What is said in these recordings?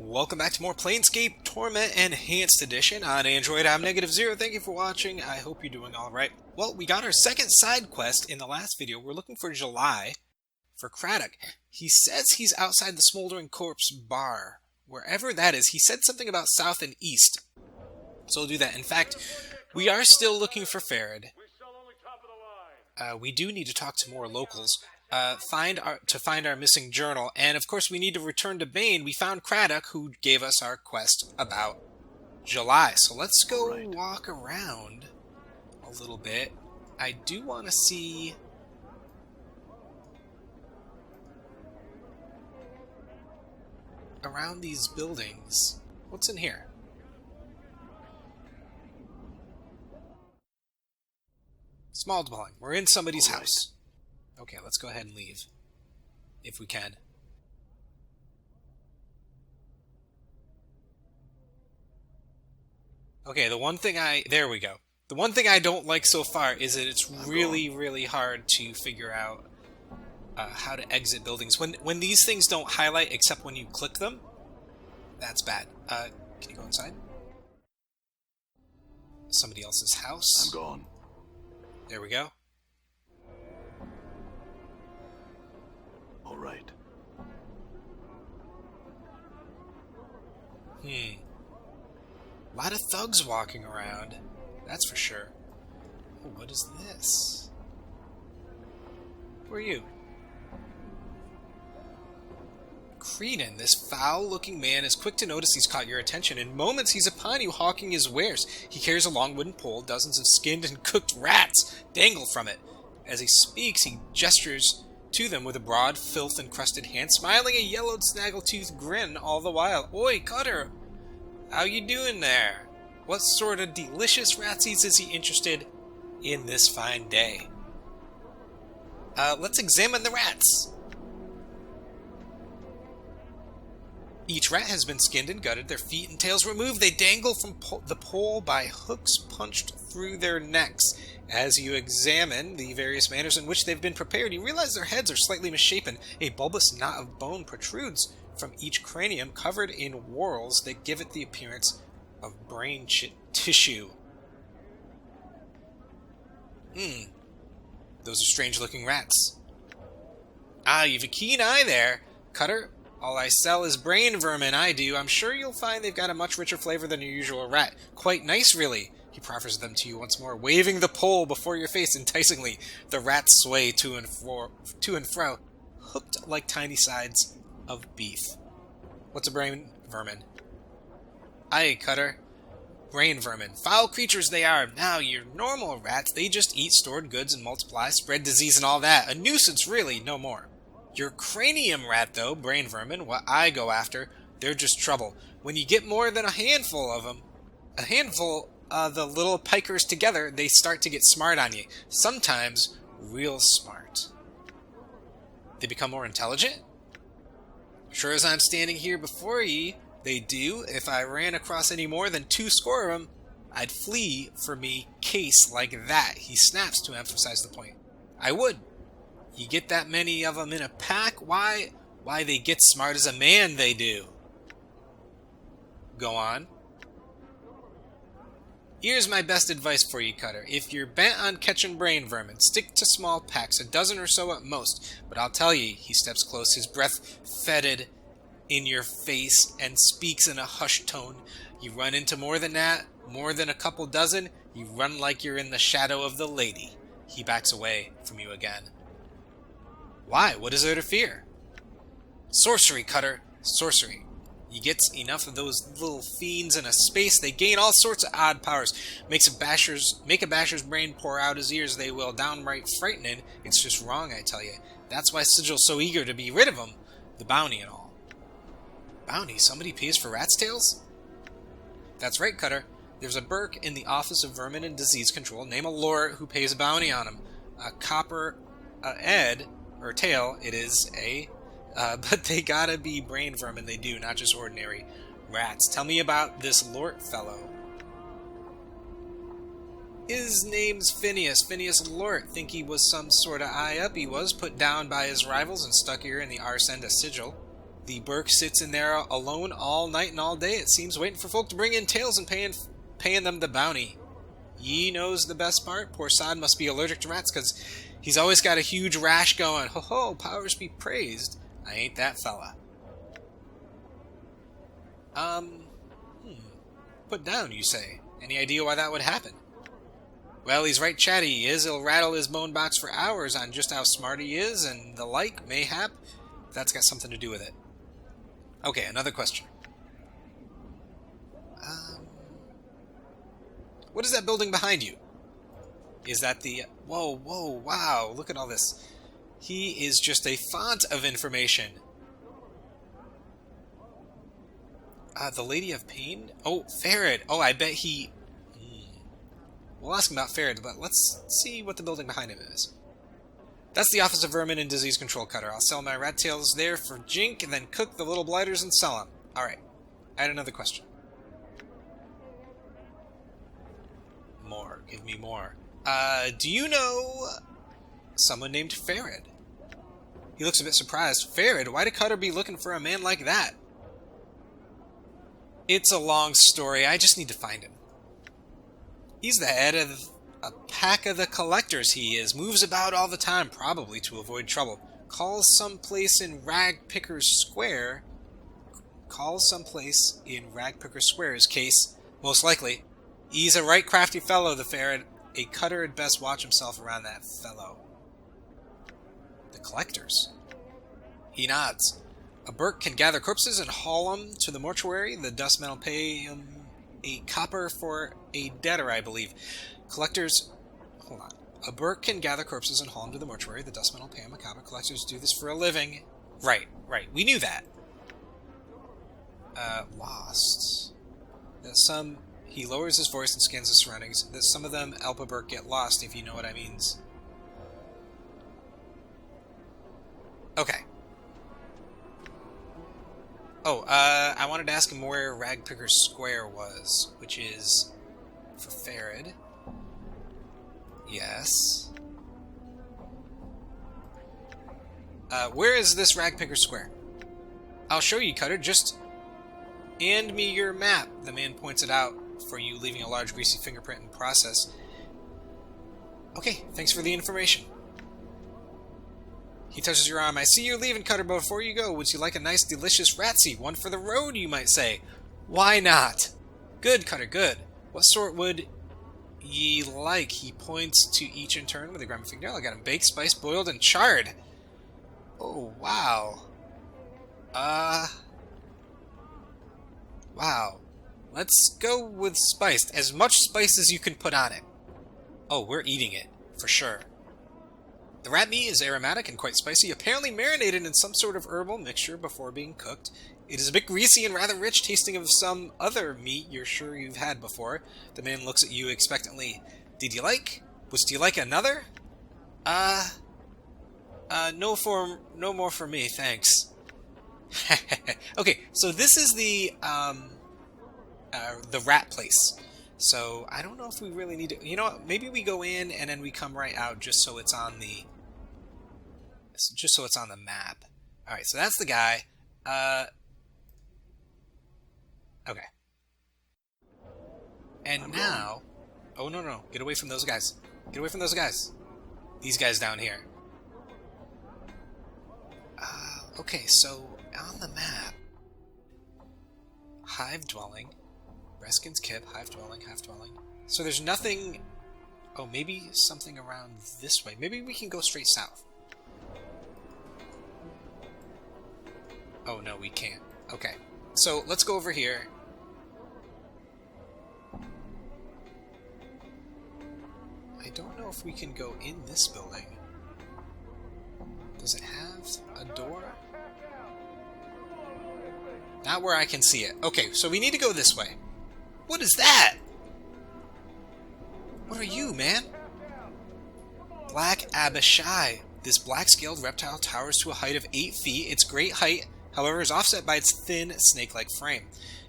Welcome back to more Planescape Torment Enhanced Edition on Android. I'm -0. Thank you for watching. I hope you're doing alright. Well, we got our second side quest in the last video. We're looking for July for Craddock. He says he's outside the Smoldering Corpse Bar. Wherever that is. He said something about south and east. So we'll do that. In fact, we are still looking for Farad. We do need to talk to more locals. Find our missing journal, and of course we need to return to Bane. We found Craddock, who gave us our quest about July. So let's go walk around a little bit. I do want to see around these buildings. What's in here? Small dwelling. We're in somebody's house. Okay, let's go ahead and leave. If we can. Okay, there we go. The one thing I don't like so far is that it's really hard to figure out how to exit buildings. When these things don't highlight except when you click them, that's bad. Can you go inside? Somebody else's house. I'm gone. There we go. Right. A lot of thugs walking around. That's for sure. Oh, what is this? Who are you? Creedon, this foul-looking man is quick to notice he's caught your attention. In moments, he's upon you hawking his wares. He carries a long wooden pole. Dozens of skinned and cooked rats dangle from it. As he speaks, he gestures to them with a broad, filth-encrusted hand, smiling a yellowed, snaggle-toothed grin all the while. Oi, Cutler! How you doing there? What sort of delicious ratsies is he interested in this fine day? Let's examine the rats. Each rat has been skinned and gutted, their feet and tails removed. They dangle from the pole by hooks punched through their necks. As you examine the various manners in which they've been prepared, you realize their heads are slightly misshapen. A bulbous knot of bone protrudes from each cranium, covered in whorls that give it the appearance of brain tissue. Those are strange-looking rats. Ah, you've a keen eye there, Cutler. All I sell is brain vermin, I do. I'm sure you'll find they've got a much richer flavor than your usual rat. Quite nice, really. He proffers them to you once more, waving the pole before your face enticingly. The rats sway to and fro, hooked like tiny sides of beef. What's a brain vermin? Aye, Cutler. Brain vermin. Foul creatures they are. Now, your normal rats, they just eat stored goods and multiply, spread disease and all that. A nuisance, really, no more. Your cranium rat, though, brain vermin, what I go after, they're just trouble. When you get more than a handful of them, the little pikers together, they start to get smart on you. Sometimes real smart. They become more intelligent? Sure as I'm standing here before ye, they do. If I ran across any more than 2 score of them, I'd flee for me case like that. He snaps to emphasize the point. I would. You get that many of them in a pack? Why they get smart as a man, they do. Go on. Here's my best advice for you, Cutler. If you're bent on catching brain vermin, stick to small packs, a dozen or so at most. But I'll tell you, he steps close, his breath fetid in your face, and speaks in a hushed tone. You run into more than that, more than a couple dozen, you run like you're in the shadow of the lady. He backs away from you again. Why? What is there to fear? Sorcery, Cutler. Sorcery. You get enough of those little fiends in a space, they gain all sorts of odd powers. Make a basher's brain pour out his ears, they will. Downright frightening. It's just wrong, I tell you. That's why Sigil's so eager to be rid of him. The bounty and all. Bounty? Somebody pays for rat's tails? That's right, Cutler. There's a Burke in the Office of Vermin and Disease Control. Name a lord who pays a bounty on him. A copper or tail, it is but they gotta be brain vermin, they do, not just ordinary rats. Tell me about this Lort fellow. His name's Phineas Lort. Think he was some sort of eye-up. He was put down by his rivals and stuck here in the arse end of Sigil. The Burke sits in there alone all night and all day, it seems, waiting for folk to bring in tales and paying them the bounty. Ye knows the best part. Poor sod must be allergic to rats, because he's always got a huge rash going. Ho ho, powers be praised. I ain't that fella. Put down, you say. Any idea why that would happen? Well, he's right chatty, he is. He'll rattle his bone box for hours on just how smart he is, and the like, mayhap. That's got something to do with it. Okay, another question. What is that building behind you? Is that the... Whoa, wow, look at all this. He is just a font of information. The Lady of Pain? Oh, Farad. Oh, I bet he... We'll ask him about Farad, but let's see what the building behind him is. That's the Office of Vermin and Disease Control, Cutter. I'll sell my rat tails there for jink, and then cook the little blighters and sell them. Alright, add another question. More. Give me more. Do you know someone named Farad? He looks a bit surprised. Farad? Why'd a Cutter be looking for a man like that? It's a long story. I just need to find him. He's the head of a pack of the collectors, he is. Moves about all the time, probably to avoid trouble. Calls someplace in Ragpicker's Square. His case, most likely. He's a right crafty fellow, the Farad. A Cutter had best watch himself around that fellow. The collectors. He nods. A Burke can gather corpses and haul them to the mortuary. The dustmen will pay him a copper for a debtor, I believe. Collectors... Hold on. A Burke can gather corpses and haul them to the mortuary. The dustmen will pay him a copper. Collectors do this for a living. Right. We knew that. Lost. That some... He lowers his voice and scans the surroundings. That some of them help a Burke get lost, if you know what I means. Okay. Oh, I wanted to ask him where Ragpicker's Square was, which is for Farad. Yes. Where is this Ragpicker's Square? I'll show you, Cutter. Just hand me your map. The man points it out for you, leaving a large greasy fingerprint in the process. Okay, thanks for the information. He touches your arm. I see you're leaving, Cutter, but before you go, would you like a nice, delicious ratsy? One for the road, you might say. Why not? Good, Cutter, good. What sort would ye like? He points to each in turn with a grimy fingernail. I got him baked, spiced, boiled, and charred. Oh, wow. Wow. Let's go with spiced. As much spice as you can put on it. Oh, we're eating it, for sure. The rat meat is aromatic and quite spicy, apparently marinated in some sort of herbal mixture before being cooked. It is a bit greasy and rather rich, tasting of some other meat you're sure you've had before. The man looks at you expectantly. Did you like? Would you like another? No more for me, thanks. Okay, so this is the rat place. So, I don't know if we really need to... You know what? Maybe we go in and then we come right out just so it's on the... Just so it's on the map. Alright, so that's the guy. Okay. And now... Oh, no. Get away from those guys. Get away from those guys. These guys down here. Okay, so on the map... Hive dwelling... Reskin's Kip, Hive Dwelling. So there's nothing... Oh, maybe something around this way. Maybe we can go straight south. Oh, no, we can't. Okay. So, let's go over here. I don't know if we can go in this building. Does it have a door? Not where I can see it. Okay, so we need to go this way. What is that? What are you, man? Black Abishai. This black-scaled reptile towers to a height of 8 feet. Its great height, however, is offset by its thin, snake-like frame.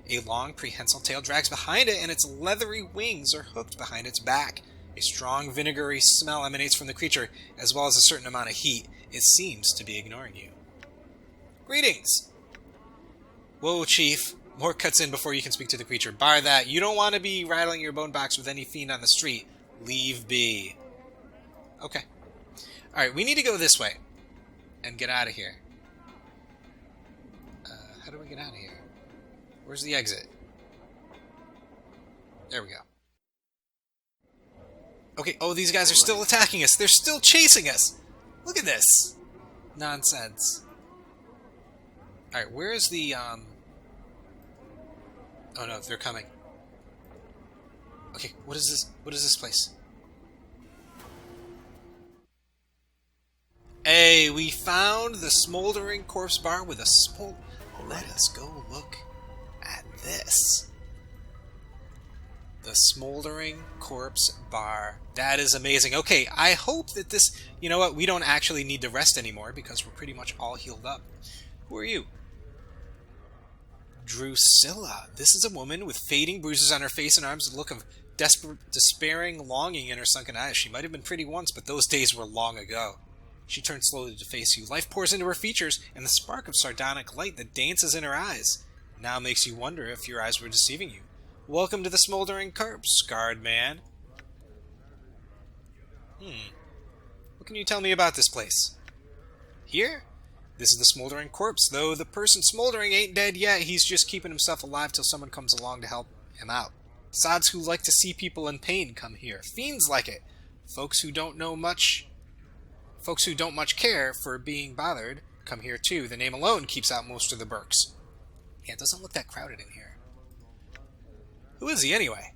A long, prehensile tail drags behind it, and its leathery wings are hooked behind its back. A strong, vinegary smell emanates from the creature, as well as a certain amount of heat. It seems to be ignoring you. Greetings! Whoa, Chief. More cuts in before you can speak to the creature. Bar that. You don't want to be rattling your bone box with any fiend on the street. Leave be. Okay. Alright, we need to go this way. And get out of here. How do we get out of here? Where's the exit? There we go. Okay, oh, these guys are still attacking us. They're still chasing us. Look at this. Nonsense. Alright, where is the, Oh no, they're coming. Okay, what is this? What is this place? Hey, we found the Smoldering Corpse Bar with a Let us go look at this. The Smoldering Corpse Bar. That is amazing. Okay, I hope that this... You know what? We don't actually need to rest anymore because we're pretty much all healed up. Who are you? Drusilla. This is a woman with fading bruises on her face and arms, a look of despairing longing in her sunken eyes. She might have been pretty once, but those days were long ago. She turns slowly to face you. Life pours into her features, and the spark of sardonic light that dances in her eyes now makes you wonder if your eyes were deceiving you. Welcome to the Smoldering Corpse, Guard Man. What can you tell me about this place? Here? This is the Smoldering Corpse, though the person smoldering ain't dead yet. He's just keeping himself alive till someone comes along to help him out. Sods who like to see people in pain come here. Fiends like it. Folks who don't much care for being bothered come here too. The name alone keeps out most of the Burks. Yeah, it doesn't look that crowded in here. Who is he anyway?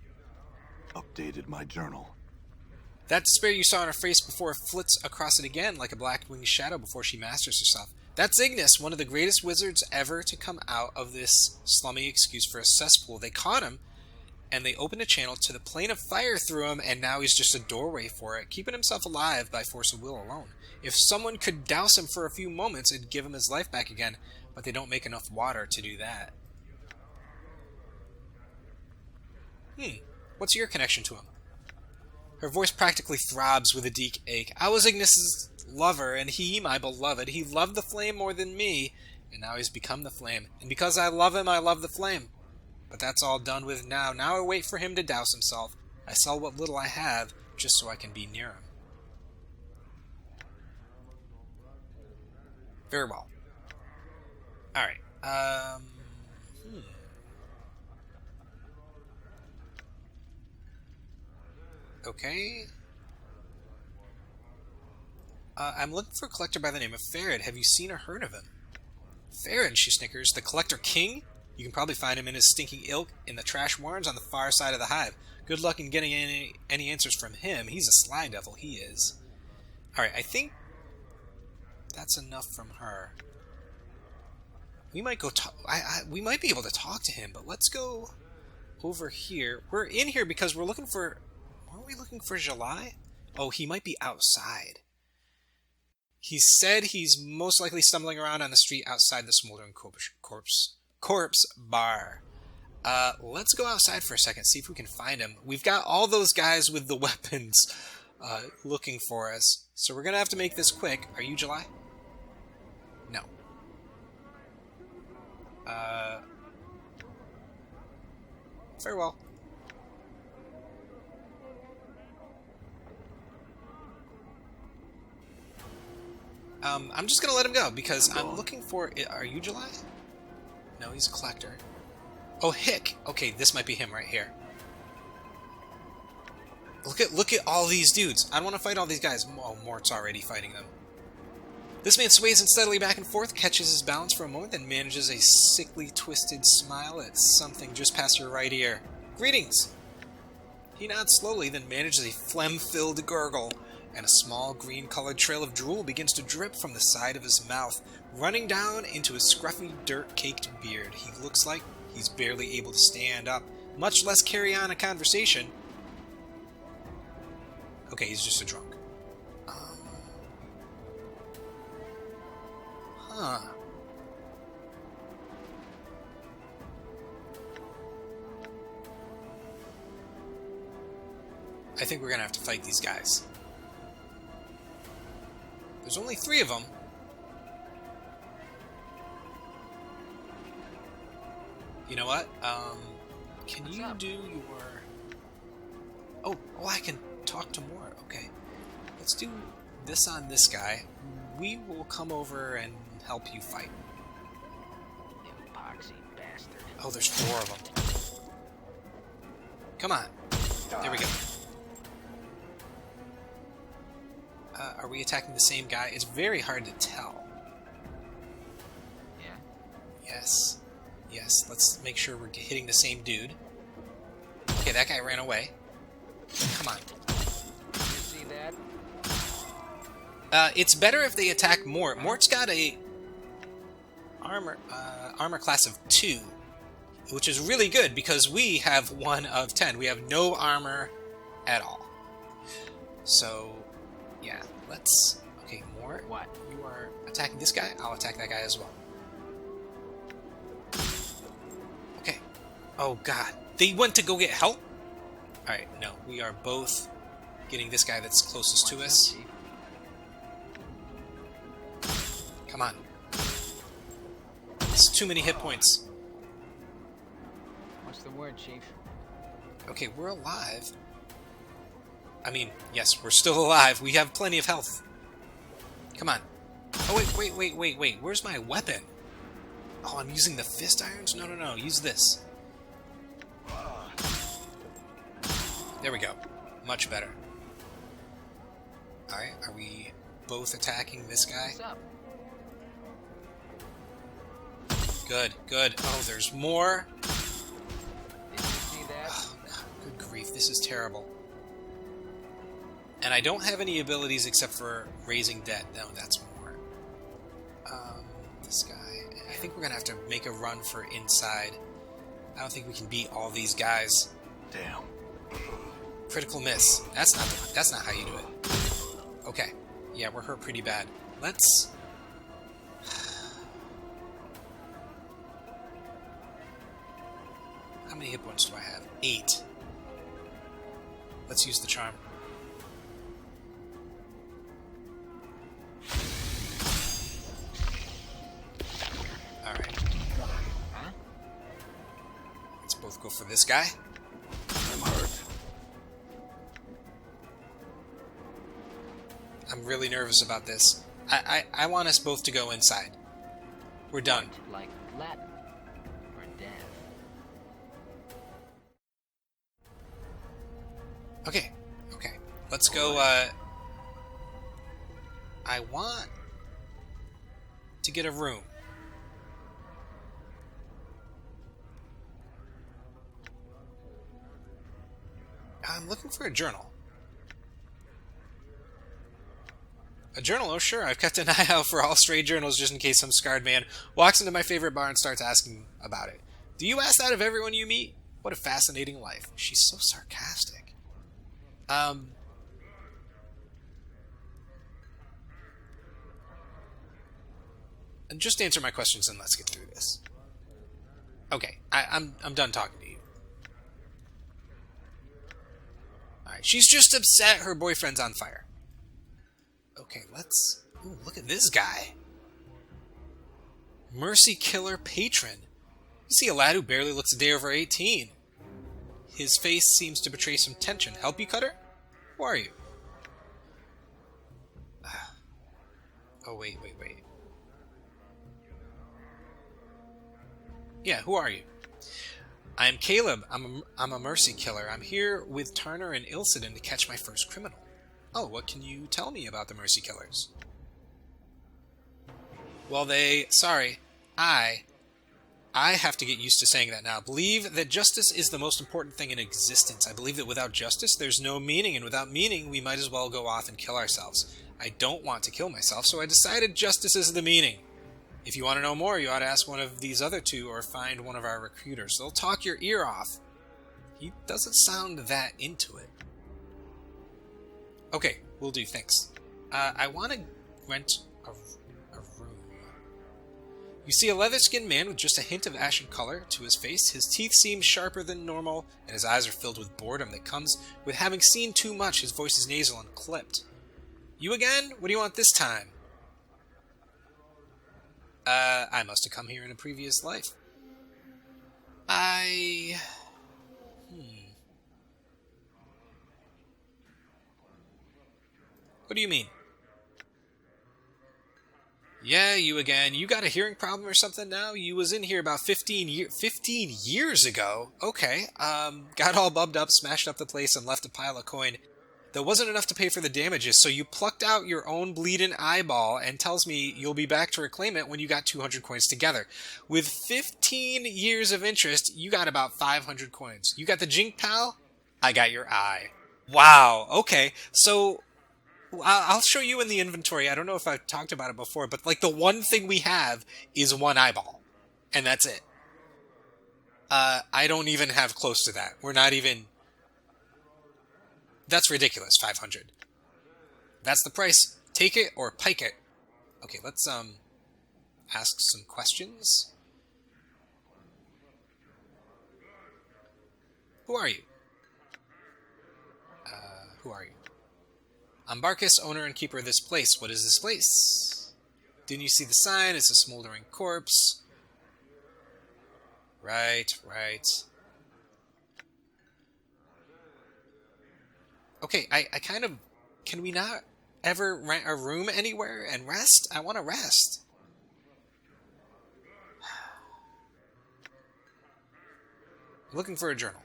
Updated my journal. That despair you saw on her face before flits across it again like a black-winged shadow before she masters herself. That's Ignis, one of the greatest wizards ever to come out of this slummy excuse for a cesspool. They caught him, and they opened a channel to the plane of fire through him, and now he's just a doorway for it, keeping himself alive by force of will alone. If someone could douse him for a few moments, it'd give him his life back again, but they don't make enough water to do that. What's your connection to him? Her voice practically throbs with a deep ache. I was Ignis's lover, and he, my beloved. He loved the flame more than me, and now he's become the flame. And because I love him, I love the flame. But that's all done with now. Now I wait for him to douse himself. I sell what little I have, just so I can be near him. Very well. Alright, Okay. I'm looking for a collector by the name of Farad. Have you seen or heard of him? Farad, she snickers. The Collector King? You can probably find him in his stinking ilk in the trash warrens on the far side of the hive. Good luck in getting any answers from him. He's a sly devil, he is. Alright, I think that's enough from her. We might go talk... we might be able to talk to him, but let's go over here. We're in here because we're looking for... Weren't we looking for July? Oh, he might be outside. He said he's most likely stumbling around on the street outside the Smoldering Corpse Bar. Let's go outside for a second, see if we can find him. We've got all those guys with the weapons looking for us, so we're going to have to make this quick. Are you July? No. Farewell. I'm just gonna let him go, because I'm looking for... Are you July? No, he's a collector. Oh, Hick! Okay, this might be him right here. Look at all these dudes. I don't want to fight all these guys. Oh, Morte's already fighting them. This man sways unsteadily back and forth, catches his balance for a moment, then manages a sickly twisted smile at something just past your right ear. Greetings! He nods slowly, then manages a phlegm-filled gurgle, and a small green-colored trail of drool begins to drip from the side of his mouth, running down into his scruffy, dirt-caked beard. He looks like he's barely able to stand up, much less carry on a conversation. Okay, he's just a drunk. I think we're gonna have to fight these guys. There's only 3 of them. You know what? Can you do your... Oh, I can talk to more. Okay. Let's do this on this guy. We will come over and help you fight. Epoxy bastard. Oh, there's 4 of them. Come on. There we go. Are we attacking the same guy? It's very hard to tell. Yeah. Yes. Yes, let's make sure we're hitting the same dude. Okay, that guy ran away. Come on. You see that? It's better if they attack Mort. Mort's got a armor class of 2, which is really good because we have 1 of 10. We have no armor at all. So, yeah, let's... Okay, Mort, What? you are attacking this guy. I'll attack that guy as well. Okay. Oh, God. They went to go get help? Alright, no. We are both getting this guy that's closest to us. Come on. It's too many hit points. What's the word, Chief? Okay, we're alive. I mean, yes, we're still alive. We have plenty of health. Come on. Oh, wait. Where's my weapon? Oh, I'm using the fist irons? No. Use this. There we go. Much better. Alright, are we both attacking this guy? What's up? Good. Oh, there's more. Did you see that? Oh, God, good grief. This is terrible. And I don't have any abilities except for Raising Dead. No, that's more. This guy. I think we're going to have to make a run for inside. I don't think we can beat all these guys. Damn. Critical miss. That's not how you do it. Okay. Yeah, we're hurt pretty bad. Let's... How many hit points do I have? 8. Let's use the charm. Alright. Huh? Let's both go for this guy. I'm hurt. I'm really nervous about this. I want us both to go inside. We're done. Like Latin or death. Okay. Let's go, I want to get a room. I'm looking for a journal. A journal? Oh, sure. I've kept an eye out for all stray journals just in case some scarred man walks into my favorite bar and starts asking about it. Do you ask that of everyone you meet? What a fascinating life. She's so sarcastic. And just answer my questions and let's get through this. Okay, I'm done talking to you. Alright, she's just upset her boyfriend's on fire. Okay, let's... Ooh, look at this guy. Mercy Killer Patron. You see a lad who barely looks a day over 18. His face seems to betray some tension. Help you, Cutler? Who are you? Oh, wait. Yeah, who are you? I'm Caleb. I'm a mercy killer. I'm here with Turner and Ilsiden to catch my first criminal. Oh, what can you tell me about the mercy killers? Well, I have to get used to saying that now. Believe that justice is the most important thing in existence. I believe that without justice, there's no meaning, and without meaning, we might as well go off and kill ourselves. I don't want to kill myself, so I decided justice is the meaning. If you want to know more, you ought to ask one of these other two or find one of our recruiters. They'll talk your ear off. He doesn't sound that into it. Okay, will do, thanks. I want to rent a room. You see a leather-skinned man with just a hint of ashen color to his face. His teeth seem sharper than normal, and his eyes are filled with boredom that comes with having seen too much. His voice is nasal and clipped. You again? What do you want this time? I must have come here in a previous life. I... What do you mean? Yeah, you again. You got a hearing problem or something now? You was in here about 15 years ago. Okay. Got all bubbed up, smashed up the place, and left a pile of coin. That wasn't enough to pay for the damages, so you plucked out your own bleeding eyeball and tells me you'll be back to reclaim it when you got 200 coins together. With 15 years of interest, you got about 500 coins. You got the jink, pal? I got your eye. Wow. Okay. So I'll show you in the inventory. I don't know if I've talked about it before, but like the one thing we have is one eyeball. And that's it. I don't even have close to that. We're not even... That's ridiculous, 500. That's the price. Take it or pike it. Okay, let's ask some questions. Who are you? Who are you? I'm Barkus, owner and keeper of this place. What is this place? Didn't you see the sign? It's a smoldering corpse. Right. Okay, I kind of... Can we not ever rent a room anywhere and rest? I want to rest. Looking for a journal.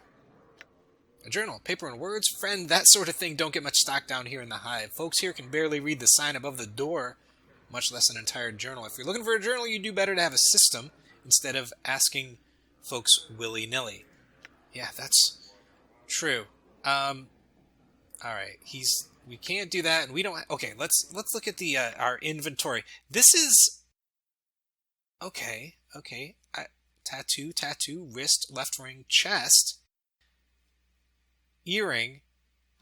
A journal, paper and words, friend, that sort of thing don't get much stock down here in the hive. Folks here can barely read the sign above the door, much less an entire journal. If you're looking for a journal, you do better to have a system instead of asking folks willy-nilly. Yeah, that's true. Alright, we can't do that, and we don't... Okay, let's look at the our inventory. This is... Okay. Tattoo, wrist, left ring, chest, earring,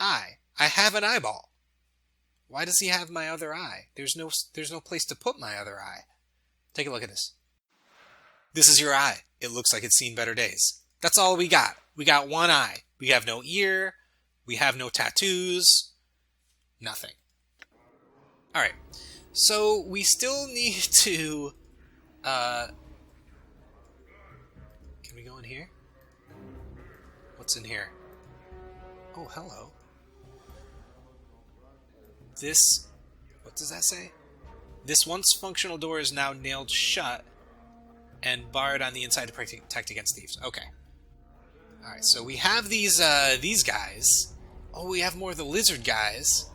eye. I have an eyeball. Why does he have my other eye? There's no place to put my other eye. Take a look at this. This is your eye. It looks like it's seen better days. That's all we got. We got one eye. We have no ear. We have no tattoos. Nothing. Alright. So, we still need to... Can we go in here? What's in here? Oh, hello. This... What does that say? This once functional door is now nailed shut and barred on the inside to protect against thieves. Okay. Alright, so we have these guys. Oh, we have more of the lizard guys.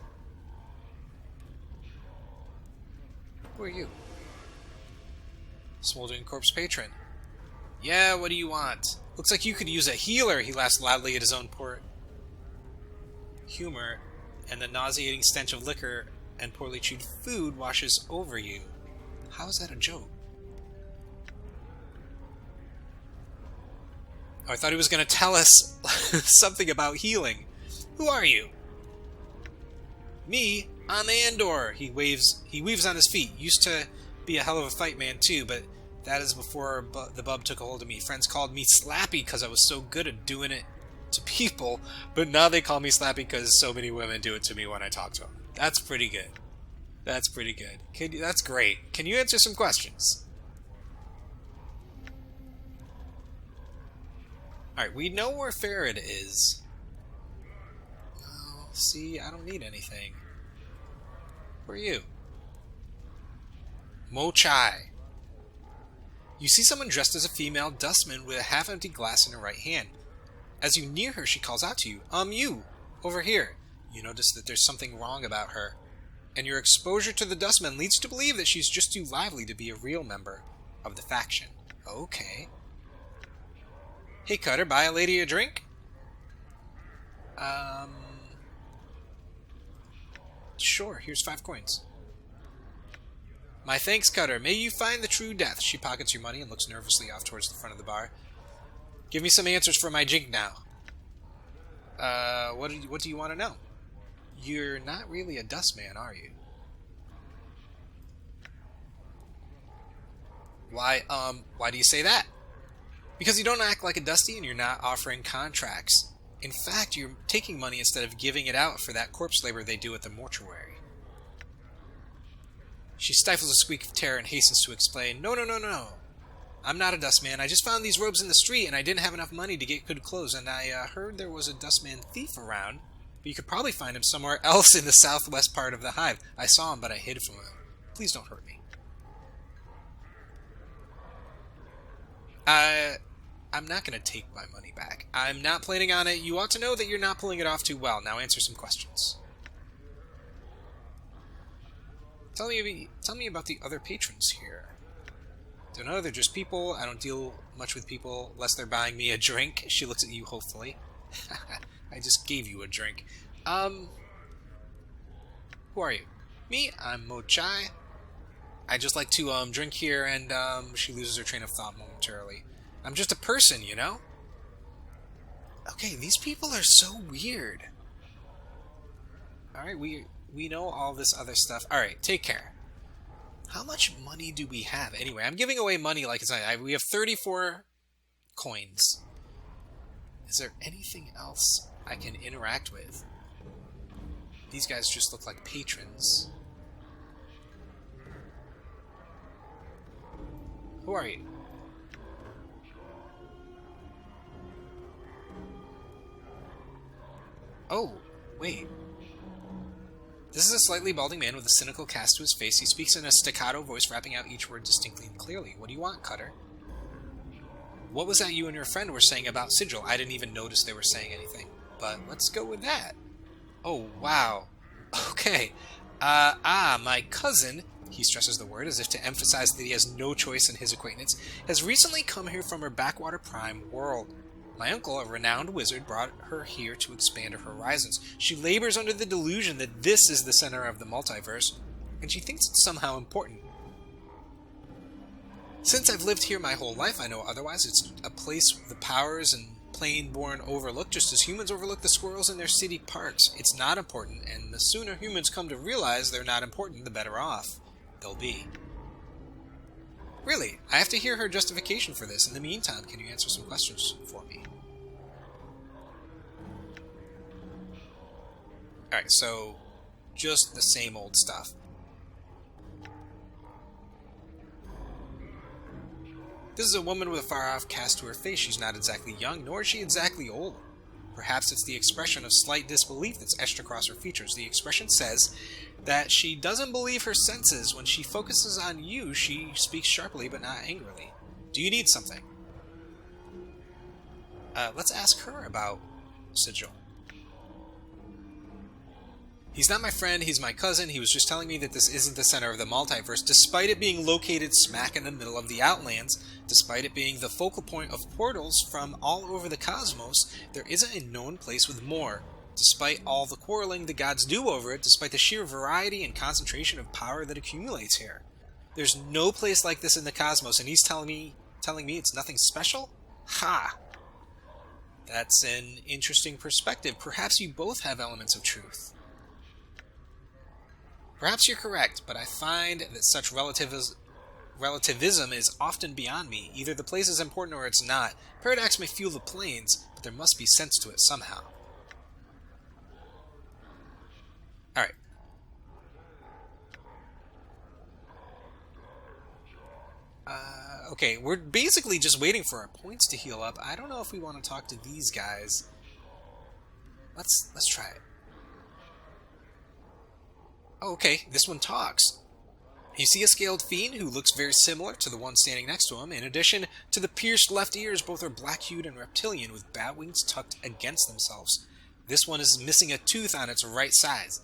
Who are you? Smoldering Corpse Patron. Yeah, what do you want? Looks like you could use a healer, he laughs loudly at his own poor humor, and the nauseating stench of liquor and poorly chewed food washes over you. How is that a joke? Oh, I thought he was going to tell us something about healing. Who are you? Me, I'm Andor. He weaves on his feet. Used to be a hell of a fight man too, but that is before the bub took a hold of me. Friends called me Slappy because I was so good at doing it to people, but now they call me Slappy because so many women do it to me when I talk to them. That's pretty good. That's pretty good. That's great. Can you answer some questions? Alright, we know where Farad is. Oh, see, I don't need anything. Who are you? Mochai. You see someone dressed as a female dustman with a half-empty glass in her right hand. As you near her, she calls out to you. You! Over here! You notice that there's something wrong about her, and your exposure to the dustman leads you to believe that she's just too lively to be a real member of the faction. Okay. Hey, Cutter, buy a lady a drink? Sure, here's 5 coins. My thanks, Cutter. May you find the true death. She pockets your money and looks nervously off towards the front of the bar. Give me some answers for my jink now. What do you want to know? You're not really a dustman, are you? Why do you say that? Because you don't act like a dusty and you're not offering contracts. In fact, you're taking money instead of giving it out for that corpse labor they do at the mortuary. She stifles a squeak of terror and hastens to explain, No. I'm not a dustman. I just found these robes in the street, and I didn't have enough money to get good clothes, and I heard there was a dustman thief around, but you could probably find him somewhere else in the southwest part of the hive. I saw him, but I hid from him. Please don't hurt me. I'm not going to take my money back. I'm not planning on it. You ought to know that you're not pulling it off too well. Now answer some questions. Tell me about the other patrons here. Don't know, they're just people. I don't deal much with people unless they're buying me a drink. She looks at you hopefully. I just gave you a drink. Who are you? Me? I'm Mochai. I just like to drink here, and she loses her train of thought momentarily. I'm just a person, you know? Okay, these people are so weird. Alright, we know all this other stuff. Alright, take care. How much money do we have? Anyway, I'm giving away money like it's not. We have 34 coins. Is there anything else I can interact with? These guys just look like patrons. Who are you? Oh, wait. This is a slightly balding man with a cynical cast to his face. He speaks in a staccato voice, rapping out each word distinctly and clearly. What do you want, Cutler? What was that you and your friend were saying about Sigil? I didn't even notice they were saying anything. But let's go with that. Oh, wow. Okay. My cousin, he stresses the word as if to emphasize that he has no choice in his acquaintance, has recently come here from her backwater prime world. My uncle, a renowned wizard, brought her here to expand her horizons. She labors under the delusion that this is the center of the multiverse, and she thinks it's somehow important. Since I've lived here my whole life, I know otherwise. It's a place the powers and plane-born overlook, just as humans overlook the squirrels in their city parks. It's not important, and the sooner humans come to realize they're not important, the better off they'll be. Really, I have to hear her justification for this. In the meantime, can you answer some questions for me? Alright, so just the same old stuff. This is a woman with a far-off cast to her face. She's not exactly young, nor is she exactly old. Perhaps it's the expression of slight disbelief that's etched across her features. The expression says that she doesn't believe her senses. When she focuses on you, she speaks sharply but not angrily. Do you need something? Let's ask her about Sigil. He's not my friend, he's my cousin. He was just telling me that this isn't the center of the multiverse, despite it being located smack in the middle of the Outlands, despite it being the focal point of portals from all over the cosmos. There isn't a known place with more. Despite all the quarreling the gods do over it, despite the sheer variety and concentration of power that accumulates here. There's no place like this in the cosmos, and he's telling me it's nothing special? Ha! That's an interesting perspective. Perhaps you both have elements of truth. Perhaps you're correct, but I find that such relativism is often beyond me. Either the place is important or it's not. Paradox may fuel the planes, but there must be sense to it somehow. Alright. Okay, we're basically just waiting for our points to heal up. I don't know if we want to talk to these guys. Let's try it. Oh, okay, this one talks. You see a scaled fiend who looks very similar to the one standing next to him. In addition to the pierced left ears, both are black-hued and reptilian, with bat wings tucked against themselves. This one is missing a tooth on its right side.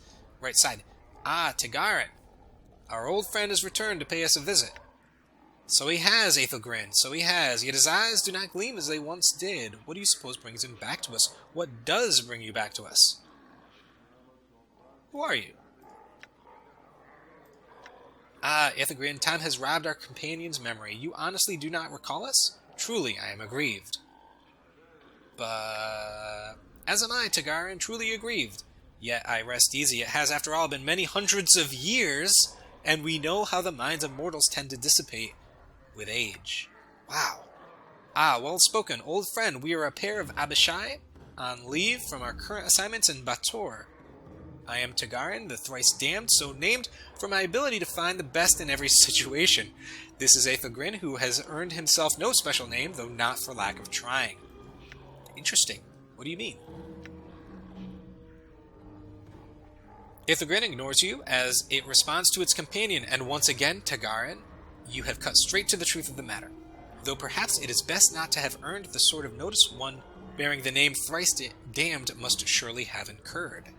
Ah, Tagarin. Our old friend has returned to pay us a visit. So he has, Aethel grinned. So he has, yet his eyes do not gleam as they once did. What do you suppose brings him back to us? What does bring you back to us? Who are you? Ah, Ithagrin, time has robbed our companion's memory. You honestly do not recall us? Truly, I am aggrieved. But... as am I, Tagarin, truly aggrieved. Yet I rest easy. It has, after all, been many hundreds of years, and we know how the minds of mortals tend to dissipate with age. Wow. Ah, well spoken. Old friend, we are a pair of Abishai on leave from our current assignments in Bator. I am Tagarin, the thrice damned, so named for my ability to find the best in every situation. This is a Tagarin who has earned himself no special name, though not for lack of trying. Interesting. What do you mean? Tagarin ignores you as it responds to its companion, and once again, Tagarin, you have cut straight to the truth of the matter. Though perhaps it is best not to have earned the sort of notice one bearing the name thrice damned must surely have incurred.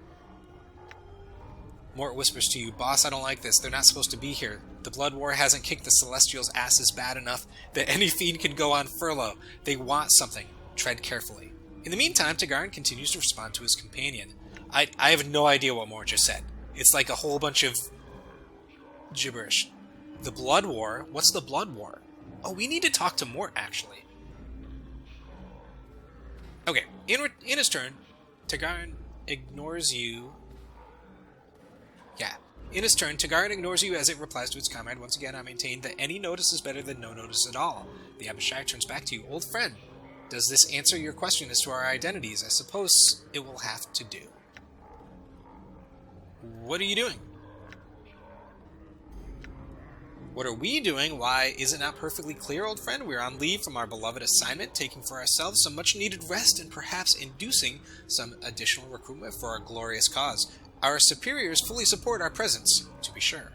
Morte whispers to you, Boss, I don't like this. They're not supposed to be here. The Blood War hasn't kicked the Celestials' asses bad enough that any fiend can go on furlough. They want something. Tread carefully. In the meantime, Tagarin continues to respond to his companion. I have no idea what Morte just said. It's like a whole bunch of gibberish. The Blood War? What's the Blood War? Oh, we need to talk to Morte, actually. Okay, in his turn, Tagarin ignores you. Yeah. In his turn, Tagarin ignores you as it replies to its comrade. Once again, I maintain that any notice is better than no notice at all. The Abishai turns back to you. Old friend, does this answer your question as to our identities? I suppose it will have to do. What are you doing? What are we doing? Why, is it not perfectly clear, old friend? We're on leave from our beloved assignment, taking for ourselves some much-needed rest and perhaps inducing some additional recruitment for our glorious cause. Our superiors fully support our presence, to be sure.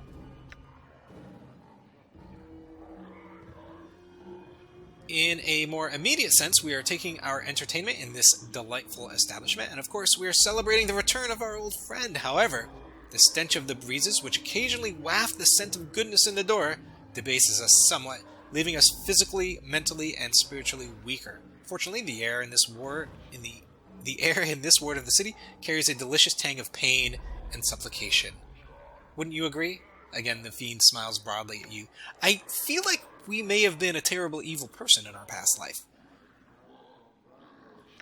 In a more immediate sense, we are taking our entertainment in this delightful establishment, and of course we are celebrating the return of our old friend. However, the stench of the breezes, which occasionally waft the scent of goodness in the door, debases us somewhat, leaving us physically, mentally, and spiritually weaker. Fortunately, the air in this ward of the city carries a delicious tang of pain and supplication. Wouldn't you agree? Again, the fiend smiles broadly at you. I feel like we may have been a terrible evil person in our past life.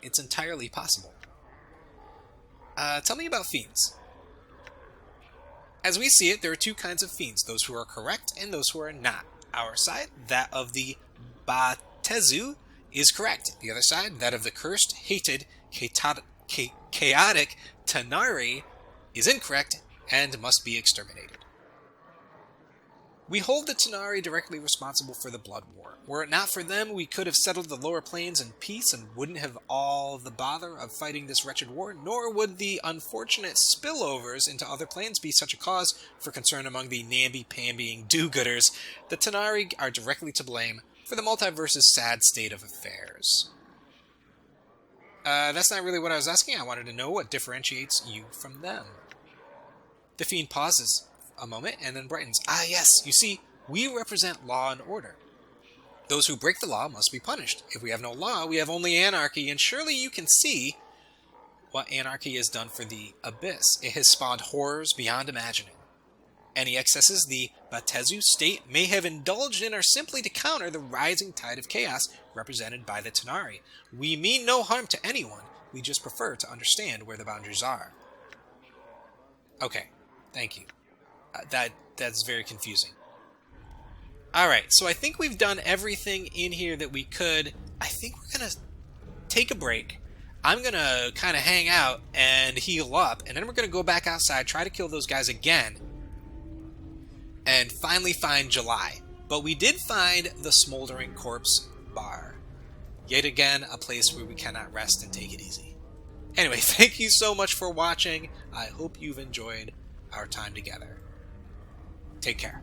It's entirely possible. Tell me about fiends. As we see it, there are two kinds of fiends, those who are correct and those who are not. Our side, that of the Batezu, is correct. The other side, that of the cursed, hated, chaotic Tanari, is incorrect and must be exterminated. We hold the Tanari directly responsible for the Blood War. Were it not for them, we could have settled the lower planes in peace and wouldn't have all the bother of fighting this wretched war, nor would the unfortunate spillovers into other planes be such a cause for concern among the namby-pambying do-gooders. The Tanari are directly to blame for the multiverse's sad state of affairs. That's not really what I was asking. I wanted to know what differentiates you from them. The fiend pauses a moment and then brightens. Ah, yes, you see, we represent law and order. Those who break the law must be punished. If we have no law, we have only anarchy, and surely you can see what anarchy has done for the Abyss. It has spawned horrors beyond imagining. Any excesses the Batezu state may have indulged in are simply to counter the rising tide of chaos represented by the Tanari. We mean no harm to anyone, we just prefer to understand where the boundaries are. Okay, thank you. That's very confusing. Alright, so I think we've done everything in here that we could. I think we're going to take a break. I'm going to kind of hang out and heal up, and then we're going to go back outside, try to kill those guys again, and finally find July. But we did find the Smoldering Corpse Bar. Yet again, a place where we cannot rest and take it easy. Anyway, thank you so much for watching. I hope you've enjoyed our time together. Take care.